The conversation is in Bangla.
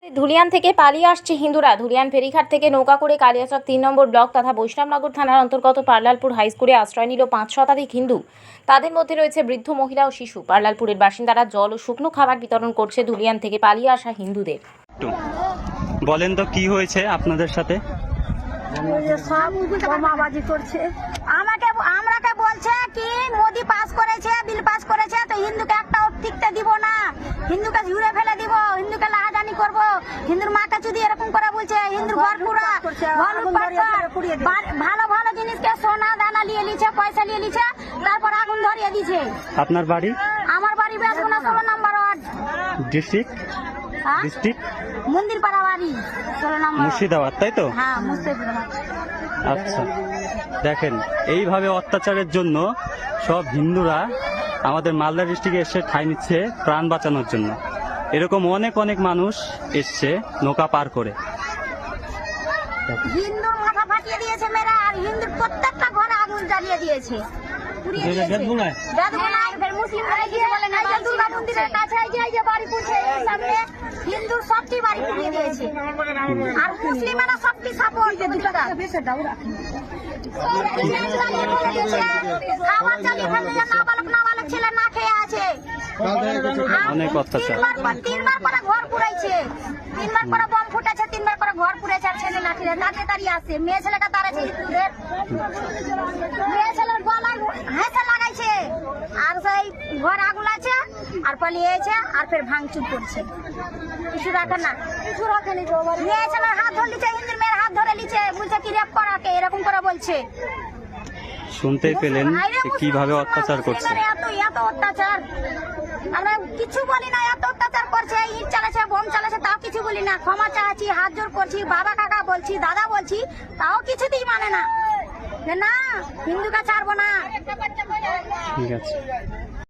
ধুলিয়ান থেকে পালিয়ে আসছে হিন্দুরা। ধুলিয়ান ফেরিঘাট থেকে নৌকা করে কালিয়াচক ৩ নম্বর ব্লক তথা বৈষ্ণবনগর থানার অন্তর্গত পার্লালপুর হাইস্কুলে আশ্রয় নিল ৫ শতাধিক হিন্দু। তাদের মধ্যে রয়েছে বৃদ্ধ, মহিলা ও শিশু। পার্লালপুরের বাসিন্দারা জল ও শুকনো খাবার বিতরণ করছে ধুলিয়ান থেকে পালিয়ে আসা হিন্দুদের। বলেন তো কি হয়েছে আপনাদের সাথে? সব বোমাবাজি করছে। আমরাকে বলছে কি মোদি পাস করেছে, বিল পাস করেছে, তো হিন্দুকে একটাও টিকতে দিব না, হিন্দুকে ঝুড়ে ফেলে দিব, হিন্দুকে লাহাজানি করব, হিন্দুর মাকে যদি এরকম করে বলছে, হিন্দুর ঘর পুরা ভালো ভালো জিনিসকে সোনা দানা নিয়ে নিচ্ছে, পয়সা নিয়ে নিচ্ছে, তারপর আগুন ধরিয়ে দিছে। আপনার বাড়ি? আমার বাড়ি বেসগুনা 16 নম্বর ওয়ার্ড, ডিস্ট্রিক্ট মন্দির পাড়া বাড়ি 16 নম্বর, মুর্শিদাবাদ, তাই তো? হ্যাঁ, মুর্শিদাবাদ। আচ্ছা, দেখেন এইভাবে অত্যাচারের জন্য সব হিন্দুরা আমাদের মালদা ডিস্ট্রিক্টে এসে ঠাঁই নিচ্ছে প্রাণ বাঁচানোর জন্য। এরকম অনেক অনেক মানুষ এসছে নৌকা পার করে। হিন্দুর মাথা ফাটিয়ে দিয়েছে মেয়েরা, আর হিন্দুর প্রত্যেকটা ঘরে আগুন জ্বালিয়ে দিয়েছে। হিন্দুর সবটি বাড়ি পুড়িয়ে দিয়েছে, আর মুসলিমেরা সবটি সাপোর্ট খাবার জ্বালিয়ে ফেলেছে, নাবালক ছেলে না খেয়ে আছে। অনেক অত্যাচার। 3বার করে ঘর পুড়াইছে, 3বার করে বম ফুটেছে, 3বার করে ঘর পুড়েছে, আর ছেলে লাঠিরে দাঁড়িয়ে দাঁড়িয়ে আছে। মেয়ে ছেলেকে তাড়াছে হিন্দুদের, মেয়ে ছেলের গলায় হেঁচে লাগাইছে, আর সেই ঘর আগুন আছে, আর পালিয়েছে, আর ফের ভাঙচুর করছে। কিছু রাখে না, কিছু রাখেনি। মেয়ে ছেলের হাত ধরে লিছে, হিন্দুর মেয়ের হাত ধরে লিছে, বলছে কি রেপ করাকে, এরকম করে বলছে। শুনতেই পেলেন কিভাবে অত্যাচার করছে। এত অত্যাচার আমরা কিছু বলি না, এত অত্যাচার করছে, ইট চালাচ্ছে, বোম চালাচ্ছে, তাও কিছু বলি না। ক্ষমা চাচ্ছি, হাত জোর করছি, বাবা কাকা বলছি, দাদা বলছি, তাও কিছুতেই মানে না, যে না হিন্দুকে ছাড়বো না। ঠিক আছে।